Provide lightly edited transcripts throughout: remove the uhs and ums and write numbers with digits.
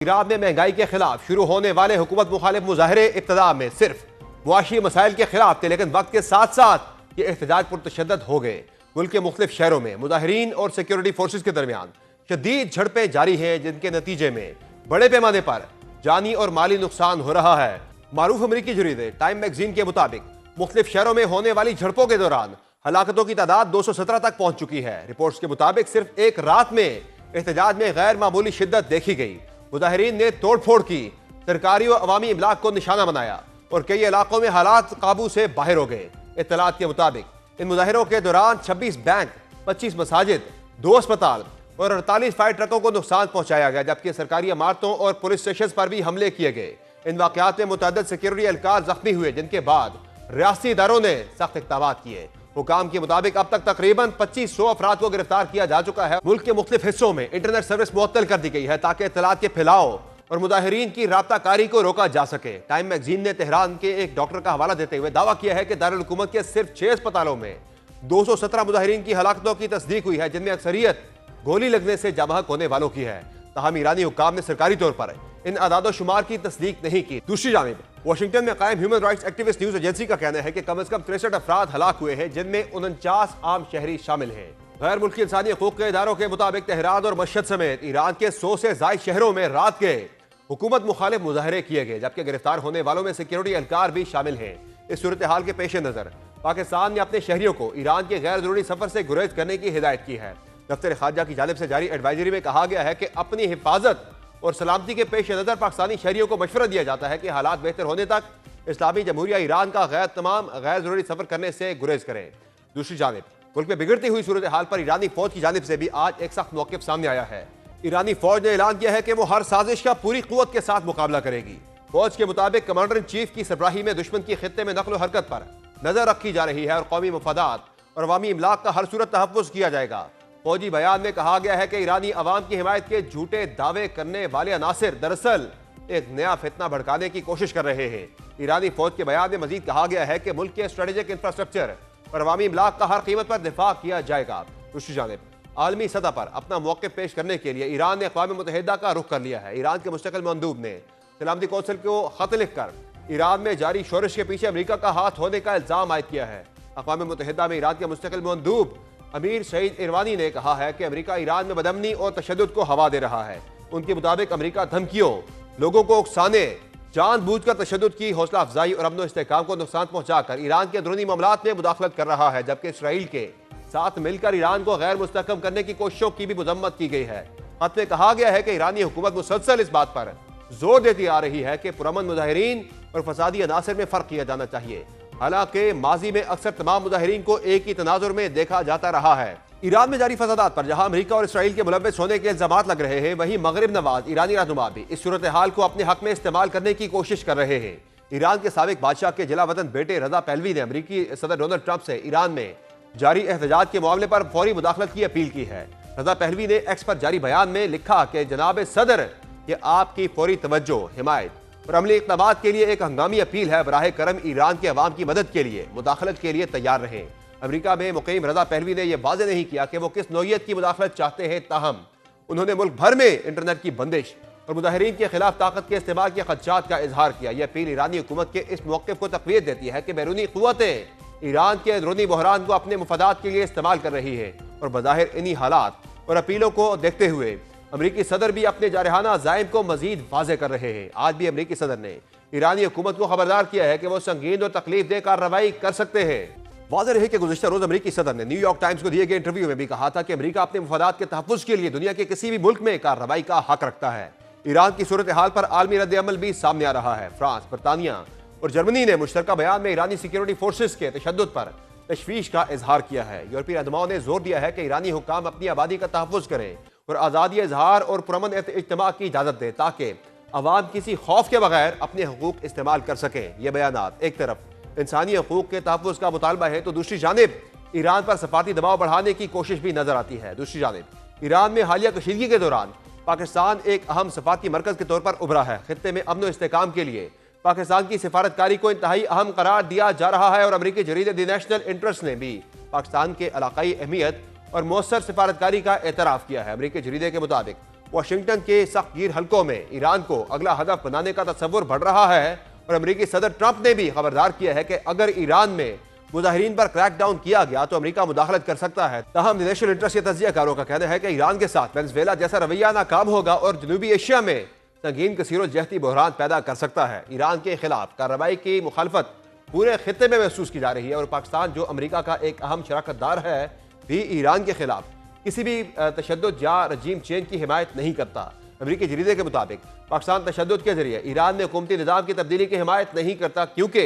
Iran में महंगाई के खिलाफ शुरू होने वाले हुकूमत मुखालिफ मुजाहरे इब्तदा में सिर्फ मुआशी मसाइल के खिलाफ थे, लेकिन वक्त के साथ साथ ये एहतजाज पुरतशद्दद हो गए। मुल्क के मुख्तलिफ शहरों में मुजाहिरीन और सिक्योरिटी फोर्सेज के दरमियान शदीद झड़पें जारी हैं, जिनके नतीजे में बड़े पैमाने पर जानी और माली नुकसान हो रहा है। मारूफ अमरीकी जरीदे टाइम मैगजीन के मुताबिक मुख्तलिफ शहरों में होने वाली झड़पों के दौरान हलाकतों की तादाद 217 तक पहुंच चुकी है। रिपोर्ट्स के मुताबिक सिर्फ एक रात में एहतजाज में गैर मामूली शिद्दत देखी गई। मुजाहिरीन ने तोड़फोड़ की, सरकारी और अवामी इमलाक को निशाना बनाया और कई इलाकों में हालात काबू से बाहर हो गए। इत्तलात के मुताबिक इन मुजाहिरों के दौरान 26 बैंक, 25 मसाजिद, 2 अस्पताल और 48 फायर ट्रकों को नुकसान पहुंचाया गया, जबकि सरकारी इमारतों और पुलिस स्टेशन पर भी हमले किए गए। इन वाकयात में मुतअद्दिद सिक्योरिटी एहलकार जख्मी हुए, जिनके बाद रियासती इदारों ने सख्त इक़दाम किए। हुकाम के मुताबिक अब तक तकरीबन 2500 अफराद को गिरफ्तार किया जा चुका है। मुल्क के मुख्तलिफ हिस्सों में इंटरनेट सर्विस मुअत्तल कर दी गई है ताकि इत्तलात के फैलाव और मुजाहिरीन की राब्ताकारी को रोका जा सके। टाइम मैगजीन ने तेहरान के एक डॉक्टर का हवाला देते हुए दावा किया है कि दारुल हुकूमत के सिर्फ 6 अस्पतालों में 217 मुजाहिरीन की हलाकतों की तस्दीक हुई है, जिनमें अक्सरियत गोली लगने से जामहक होने वालों की है। ताहम ईरानी हुक्काम ने सरकारी तौर पर इन अदादो शुमार की तस्दीक नहीं की। दूसरी जानिब वाशिंगटन में कायम human rights activist news agency का कहना है कि कम से कम 63 अफराद हलाक हुए हैं, जिनमें 49 आम शहरी शामिल हैं। गैर मुल्की इंसानी हकूक के इदारों के मुताबिक तेहरान और मशहद समेत ईरान के 100 से ज्यादा शहरों में रात के हुकूमत मुखालिफ मुजाहरे किए गए, जबकि गिरफ्तार होने वालों में सिक्योरिटी एहलकार भी शामिल हैं। इस सूरत हाल के पेश नजर पाकिस्तान ने अपने शहरियों को ईरान के गैर जरूरी सफर से गुरेज करने की हिदायत की है। दफ्तर खारजा की जानिब से जारी एडवाइजरी में कहा गया है कि अपनी हिफाजत और सलामती के पेश नजर पाकिस्तानी शहरियों को मशवरा दिया जाता है कि हालात बेहतर होने तक इस्लामी जमहूरिया ईरान का तमाम गैर जरूरी सफर करने से गुरेज करें। दूसरी जानिब मुल्क में बिगड़ती हुई सूरत हाल पर ईरानी फौज की जानिब से भी आज एक सख्त मौक़िफ़ सामने आया है। ईरानी फौज ने ऐलान किया है कि वो हर साजिश का पूरी कुव्वत के साथ मुकाबला करेगी। फौज के मुताबिक कमांडर इन चीफ की सरबराही में दुश्मन की खित्ते में नकल हरकत पर नजर रखी जा रही है और कौमी मफादात और अवामी इमलाक का हर सूरत तहफ़्फ़ुज़ किया जाएगा। फौजी बयान में कहा गया है कि ईरानी अवाम की हिमायत के झूठे दावे करने वाले अनासिर दरअसल एक नया फितना भड़काने की कोशिश कर रहे हैं। ईरानी फौज के बयान में मजीद कहा गया है कि मुल्क के स्ट्रेटेजिक इंफ्रास्ट्रक्चर और अवामी इमलाक का हर कीमत पर दिफा किया जाएगा। दूसरी जानिब आलमी सतह पर अपना मौक़िफ़ पेश करने के लिए ईरान ने अक़वाम मुत्तहिदा का रुख कर लिया है। ईरान के मुस्तकिल मंदूब ने सलामती कौंसिल को खत लिखकर ईरान में जारी शोरश के पीछे अमरीका का हाथ होने का इल्ज़ाम आयद किया है। अक़वाम मुत्तहिदा में ईरान के मुस्तकिल मंदूब अमीर सईद इरवानी ने कहा है कि अमरीका ईरान में बदअमनी और तशद्दुद को हवा दे रहा है। उनके मुताबिक अमरीका धमकियों, लोगों को उकसाने, जानबूझकर तशद्दुद की हौसला अफजाई और अमन इस्तेहकाम को नुकसान पहुंचाकर ईरान के अंदरूनी मामलात में मुदाखलत कर रहा है, जबकि इसराइल के साथ मिलकर ईरान को गैर मुस्तहकम करने की कोशिशों की भी मजम्मत की गई है। खत में कहा गया है कि ईरानी हुकूमत मुसलसल इस बात पर जोर देती आ रही है कि पुरअमन मुजाहिरीन और फसादी अनासर में फर्क किया जाना चाहिए। हालांकि माजी में अक्सर तमाम मुजाहिरीन को एक ही तनाजुर में देखा जाता रहा है। ईरान में जारी फसादात पर जहां अमरीका और इसराइल के मुलव्वस होने के इल्जामात लग रहे हैं, वहीं मगरिब नवाज ईरानी रहनुमा भी इस सूरत हाल को अपने हक में इस्तेमाल करने की कोशिश कर रहे हैं। ईरान के साबिक बादशाह के जिला वतन बेटे रजा पहलवी ने अमरीकी सदर डोनाल्ड ट्रंप से ईरान में जारी एहतजाज के मामले पर फौरी मुदाखलत की अपील की है। रजा पहलवी ने एक्स पर जारी बयान में लिखा कि जनाब सदर, ये आपकी फौरी तवज्जो, हिमायत और अमली इक़दामात के लिए एक हंगामी अपील है। बराह करम ईरान के अवाम की मदद के लिए मुदाखलत के लिए तैयार रहें। अमरीका में मुक़ीम रजा पहलवी ने यह वाज़ेह नहीं किया कि वो किस नौइयत की मुदाखलत चाहते हैं, ताहम उन्होंने मुल्क भर में इंटरनेट की बंदिश और मुजाहिरीन के खिलाफ ताकत के इस्तेमाल के खदशात का इजहार किया। यह अपील ईरानी हुकूमत के इस मौक़िफ़ को तक़वियत देती है कि बैरूनी क़ुव्वतें ईरान के अंदरूनी बहरान को अपने मुफादात के लिए इस्तेमाल कर रही है और बज़ाहिर इन्हीं हालात और अपीलों को देखते हुए अमरीकी सदर भी अपने जारहाना अज़ाइम को मजीद वाज़ेह कर रहे हैं। आज भी अमरीकी सदर ने ईरानी हुकूमत को खबरदार किया है कि वो संगीन और तकलीफ दे कार्रवाई कर सकते हैं। वाज़ेह रहे कि गुज़िश्ता रोज अमरीकी सदर ने न्यूयॉर्क टाइम्स को दिए गए इंटरव्यू में भी कहा था कि अमरीका अपने मुफादात के तहफ़्फ़ुज़ के लिए दुनिया के किसी भी मुल्क में कार्रवाई का हक रखता है। ईरान की सूरत हाल पर आलमी रद्द-ए-अमल भी सामने आ रहा है। फ्रांस, बरतानिया और जर्मनी ने मुश्तरका बयान में ईरानी सिक्योरिटी फोर्सेज के तशद्दुद पर तशवीश का इजहार किया है। यूरोपीय रहनुमाओं ने जोर दिया है कि ईरानी हुक्काम अपनी आबादी का तहफ़्फ़ुज़ करें और आज़ादी इजहार और पुरअमन इज्तिमा की इजाज़त दें, ताकि अवाम किसी खौफ के बगैर अपने हकूक़ इस्तेमाल कर सकें। ये बयानात एक तरफ इंसानी हकूक़ के तहफ़्फ़ुज़ का मुतालबा है, तो दूसरी जानिब ईरान पर सफारती दबाव बढ़ाने की कोशिश भी नजर आती है। दूसरी जानिब ईरान में हालिया कशीदगी के दौरान पाकिस्तान एक अहम सफारती मरकज़ के तौर पर उभरा है। खित्ते में अमन और इस्तेहकाम के लिए पाकिस्तान की सिफारतकारी को इंतहाई अहम करार दिया जा रहा है और अमरीकी जरीदे द नेशनल इंटरेस्ट ने भी पाकिस्तान के इलाकाई अहमियत और मौसर सिफारतकारी का एतराफ़ किया है। अमरीकी जरीदे के मुताबिक वाशिंगटन के सख्त गिर हलकों में ईरान को अगला हदफ बनाने का तस्वुर बढ़ रहा है और अमेरिकी सदर ट्रंप ने भी खबरदार किया है कि अगर ईरान में मुजाहिरीन पर क्रैकडाउन किया गया तो अमेरिका मुदाखलत कर सकता है। ताहम नेशनल इंटरेस्ट के तजियाकारों का कहना है कि ईरान के साथ वेनेजुएला जैसा रवैया नाकाम होगा और जनूबी एशिया में संगीन कसीरो जहती बहरान पैदा कर सकता है। ईरान के खिलाफ कार्रवाई की मुखालफत पूरे खित्ते में महसूस की जा रही है और पाकिस्तान जो अमेरिका का एक अहम शराकतदार है भी ईरान के खिलाफ किसी भी तशद्दुद या रजीम चेंज की हिमायत नहीं करता। अमेरिकी जरीदे के मुताबिक पाकिस्तान तशद्दुद के जरिए ईरान में हुकूमती निज़ाम की तब्दीली की हिमायत नहीं करता, क्योंकि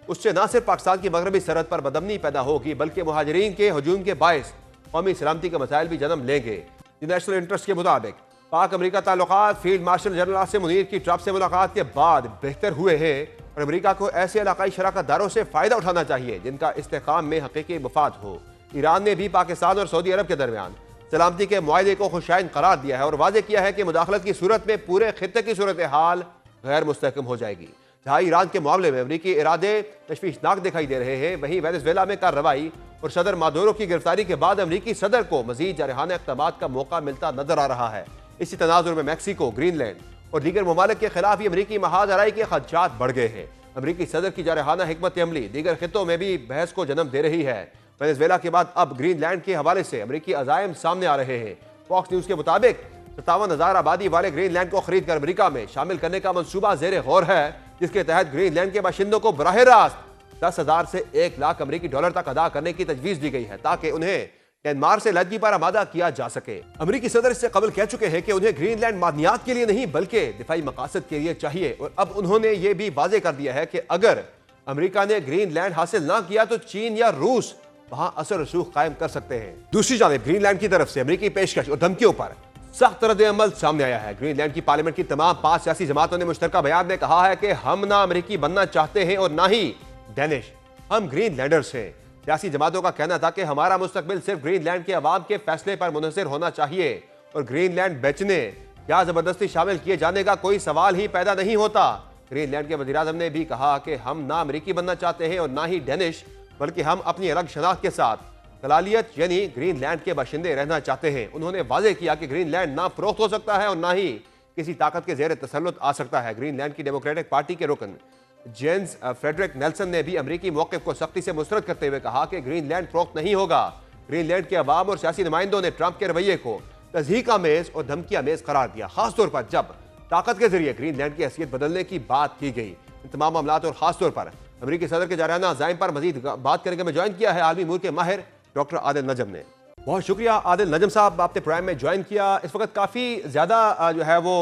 उससे न सिर्फ पाकिस्तान की मगरबी सरहद पर बदमनी पैदा होगी बल्कि मुहाजिरीन के हजूम के बायस कौमी सलामती के मसाइल भी जन्म लेंगे। नेशनल इंटरेस्ट के मुताबिक पाक अमेरिका ताल्लुकात field marshal general Asim Munir की ट्रंप से मुलाकात के बाद बेहतर हुए हैं और अमेरिका को ऐसे इलाकाई शराकतदारों से फ़ायदा उठाना चाहिए जिनका इस्तेकाम में हकीकी मफाद हो। ईरान ने भी पाकिस्तान और सऊदी अरब के दरमियान सलामती के मुआहदे को खुशाइन करार दिया है और वाजे किया है कि मुदाखलत की सूरत में पूरे खित्ते की सूरत हाल गैर मुस्तहकम हो जाएगी। जहाँ ईरान के मामले में अमेरिकी इरादे तशवीशनाक दिखाई दे रहे हैं, वहीं वेनेजुएला में कार्रवाई और सदर मादुरो की गिरफ्तारी के बाद अमेरिकी सदर को मजीद जारहाना इक़दामात का मौका मिलता नजर आ रहा है। इसी तनाजुर में मैक्सिको, ग्रीनलैंड और दीगर ममालिक के खिलाफ ही अमेरिकी महाजराई के खदशात बढ़ गए हैं। अमेरिकी सदर की जारहाना हिकमत अमली दीगर खितों में भी बहस को जन्म दे रही है। वेनेजुएला के बाद अब ग्रीनलैंड के हवाले से अमेरिकी अज़ायम सामने आ रहे हैं। फॉक्स न्यूज़ के मुताबिक 57,000 आबादी वाले ग्रीनलैंड को खरीद कर अमेरिका में शामिल करने का मंसूबा जेर गौर है, जिसके तहत ग्रीनलैंड के बाशिंदों को बराह रास्त 10,000 से 1 लाख अमेरिकी डॉलर तक अदा करने की तजवीज दी गई है ताकि उन्हें डेनमार्क से लदगी पर आमादा किया जा सके। अमेरिकी सदर इससे कबल कह चुके हैं कि उन्हें ग्रीनलैंड मादनियात के लिए नहीं बल्कि दिफाई मकासद के लिए चाहिए और अब उन्होंने ये भी वाजे कर दिया है कि अगर अमेरिका ने ग्रीनलैंड हासिल ना किया तो चीन या रूस वहां असर रसूख कायम कर सकते हैं। दूसरी जानिब ग्रीनलैंड की तरफ से अमेरिकी पेशकश और धमकियों पर सख्त रद्द अमल सामने आया है। ग्रीनलैंड की पार्लियामेंट की तमाम 5 सियासी जमातों ने मुश्तरका बयान में कहा है कि हम ना अमेरिकी बनना चाहते हैं और ना ही डेनिश, हम ग्रीनलैंडर्स हैं। सियासी जमातों का कहना था कि हमारा मुस्तकबिल सिर्फ ग्रीनलैंड के अवाम के फैसले पर मुनहसर होना चाहिए और ग्रीनलैंड बेचने या जबरदस्ती शामिल किए जाने का कोई सवाल ही पैदा नहीं होता। ग्रीनलैंड के वज़ीर-ए-आज़म ने भी कहा कि हम ना अमेरिकी बनना चाहते हैं और ना ही डेनिश, बल्कि हम अपनी अलग शनाख्त के साथ कलालियत यानी ग्रीनलैंड के बाशिंदे रहना चाहते हैं। उन्होंने वाजे किया कि ग्रीनलैंड ना फरोख्त हो सकता है और ना ही किसी ताकत के जेर तसल्लुत आ सकता है। ग्रीनलैंड की डेमोक्रेटिक पार्टी के रुकन जेम्स फ्रेडरिक नेल्सन ने भी अमेरिकी मौक़िफ़ को सख्ती से मुस्तरद करते हुए कहा कि ग्रीनलैंड फरोख्त नहीं होगा। ग्रीनलैंड के अवाम और सियासी नुमाइंदों ने ट्रंप के रवैये को तज़हीक आमेज़ और धमकी आमेज़ करार दिया, खासतौर पर जब ताकत के जरिए ग्रीनलैंड की हैसियत बदलने की बात की गई। इन तमाम मामलात और खासतौर पर अमेरिकी सदर के जारहाना अज़ाइम पर मजीद बात करने में ज्वाइन किया है आलमी उमूर के माहिर डॉक्टर आदिल नजम ने। बहुत शुक्रिया आदिल नजम साहब, आपने प्रोग्राम में ज्वाइन किया। इस वक्त काफ़ी ज़्यादा जो है वो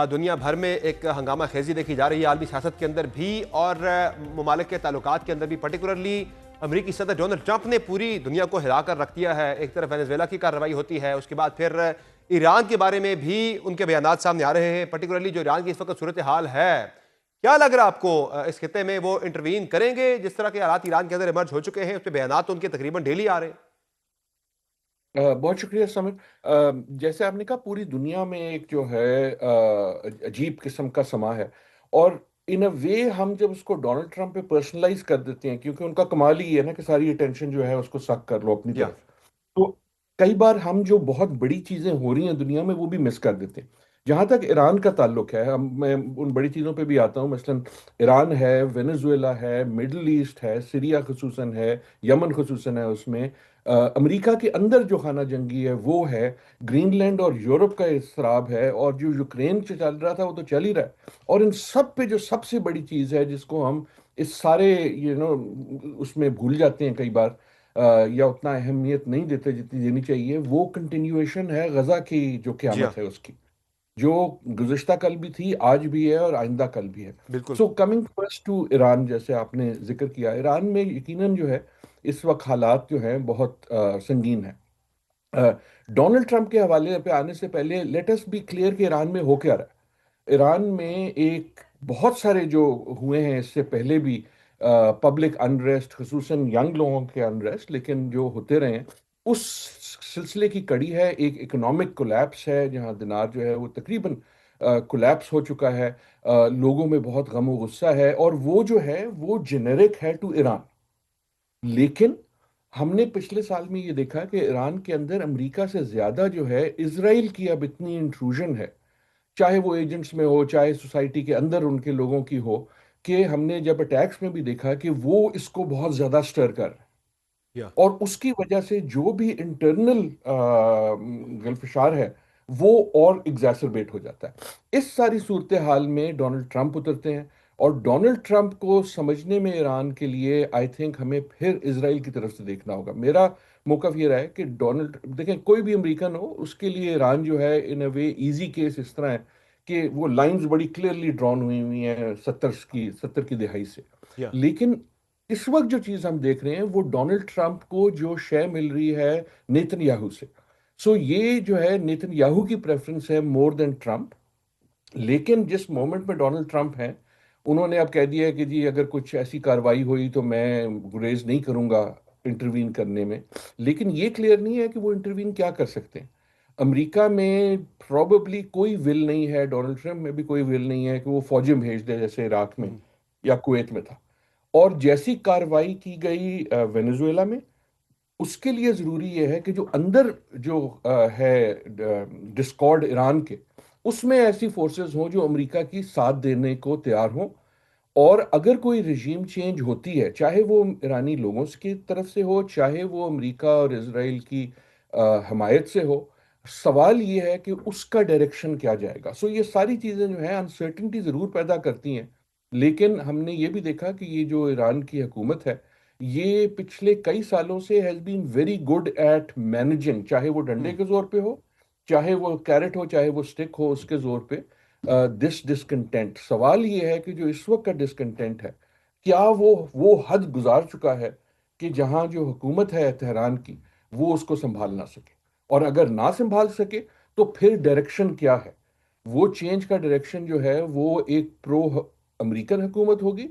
दुनिया भर में एक हंगामा खेजी देखी जा रही है, आलमी सियासत के अंदर भी और ममालिक के ताल्लुकात के अंदर भी। पर्टिकुलरली अमेरिकी सदर डोनाल्ड ट्रंप ने पूरी दुनिया को हिला कर रख दिया है। एक तरफ वेनेजुएला की कार्रवाई होती है, उसके बाद फिर ईरान के बारे में भी उनके बयानात सामने आ रहे हैं। पर्टिकुलरली जो ईरान की इस वक्त सूरत हाल है, क्या लग रहा है आपको इस खित्ते में वो इंटरवीन करेंगे? जिस तरह के हालात ईरान के अंदर इमर्ज हो चुके हैं, उस पर बयानात तो उनके तकरीबन डेली आ रहे हैं। बहुत शुक्रिया समिर। जैसे आपने कहा, पूरी दुनिया में एक जो है अजीब किस्म का समा है और इन अ वे हम जब उसको डोनाल्ड ट्रंप पे पर्सनलाइज कर देते हैं, क्योंकि उनका कमाल ही है ना कि सारी अटेंशन जो है उसको सक कर लो अपनी तरफ, तो कई बार हम जो बहुत बड़ी चीजें हो रही हैं दुनिया में वो भी मिस कर देते हैं। जहां तक ईरान का ताल्लुक है, मैं उन बड़ी चीजों पे भी आता हूँ। मसलन ईरान है, वेनेजुएला है, मिडल ईस्ट है, सीरिया खसूसन है, यमन खसूसन है। उसमें अमेरिका के अंदर जो खाना जंगी है वो है, ग्रीनलैंड और यूरोप का इसराब है, और जो यूक्रेन से चल रहा था वो तो चल ही रहा है। और इन सब पे जो सबसे बड़ी चीज़ है जिसको हम इस सारे उसमें भूल जाते हैं कई बार, या उतना अहमियत नहीं देते जितनी देनी चाहिए, वो कंटिन्यूएशन है गजा की जो जी हाँ, क़यामत है उसकी, जो गुज़िश्ता कल भी थी, आज भी है और आइंदा कल भी है। बिल्कुल। So coming first to Iran, जैसे आपने जिक्र किया, ईरान में यकीनन जो है इस वक्त हालात जो हैं बहुत संगीन है। डोनाल्ड ट्रंप के हवाले पे आने से पहले लेट अस बी क्लियर कि ईरान में हो क्या रहा है। ईरान में एक बहुत सारे जो हुए हैं इससे पहले भी पब्लिक अनरेस्ट, खुसूसन यंग लोगों के अनरेस्ट, लेकिन जो होते रहे हैं उस सिलसिले की कड़ी है। एक इकोनॉमिक कोलैप्स है जहां दिनार जो है वो तकरीबन कोलैप्स हो चुका है। लोगों में बहुत गम और गुस्सा है, और वो जो है वो जेनेरिक है टू ईरान। लेकिन हमने पिछले साल में ये देखा कि ईरान के अंदर अमेरिका से ज्यादा जो है इजराइल की अब इतनी इंट्रूजन है, चाहे वो एजेंट्स में हो, चाहे सोसाइटी के अंदर उनके लोगों की हो, कि हमने जब अटैक्स में भी देखा कि वो इसको बहुत ज्यादा स्टर कर रहे हैं। या और उसकी वजह से जो भी इंटरनल गल्फशार है वो और एग्जैसरबेट हो जाता है। इस सारी सूरत हाल में डोनाल्ड ट्रंप उतरते हैं, और डोनाल्ड ट्रंप को समझने में ईरान के लिए आई थिंक हमें फिर इसराइल की तरफ से देखना होगा। मेरा मौका ये रहा है कि डोनाल्ड, देखें कोई भी अमेरिकन हो उसके लिए ईरान जो है इन अ वे इजी केस इस तरह है कि वो लाइंस बड़ी क्लियरली ड्रॉन हुई हुई हैं सत्तर की दिहाई से। या लेकिन इस वक्त जो चीज हम देख रहे हैं वो डोनाल्ड ट्रंप को जो शय मिल रही है नेतन्याहू से। सो ये जो है नेतन्याहू की प्रेफरेंस है मोर देन ट्रंप। लेकिन जिस मोमेंट में डोनाल्ड ट्रंप हैं, उन्होंने अब कह दिया है कि जी अगर कुछ ऐसी कार्रवाई हुई तो मैं गुरेज नहीं करूंगा इंटरवीन करने में। लेकिन ये क्लियर नहीं है कि वो इंटरवीन क्या कर सकते हैं। अमेरिका में प्रॉबेबली कोई विल नहीं है, डोनाल्ड ट्रंप में भी कोई विल नहीं है कि वो फौजें भेज दे जैसे इराक में या कुवैत में था। और जैसी कार्रवाई की गई वेनेजुएला में, उसके लिए जरूरी यह है कि जो अंदर जो है डिस्कॉर्ड ईरान के, उसमें ऐसी फोर्सेस हों जो अमेरिका की साथ देने को तैयार हों। और अगर कोई रिजीम चेंज होती है, चाहे वो ईरानी लोगों की तरफ से हो, चाहे वो अमेरिका और इसराइल की हमायत से हो, सवाल ये है कि उसका डायरेक्शन क्या जाएगा। सो ये सारी चीजें जो है अनसर्टिनिटी जरूर पैदा करती हैं। लेकिन हमने ये भी देखा कि ये जो ईरान की हुकूमत है, ये पिछले कई सालों से has been very good at managing, चाहे वो डंडे के जोर पे हो, चाहे वो कैरेट हो, चाहे वो स्टिक हो, उसके जोर पे दिस डिसकंटेंट। सवाल ये है कि जो इस वक्त का डिसकंटेंट है, क्या वो हद गुजार चुका है कि जहां जो हुकूमत है तेहरान की, वो उसको संभाल ना सके। और अगर ना संभाल सके तो फिर डायरेक्शन क्या है। वो चेंज का डायरेक्शन जो है वो एक प्रो अमेरिकन हुकूमत होगी,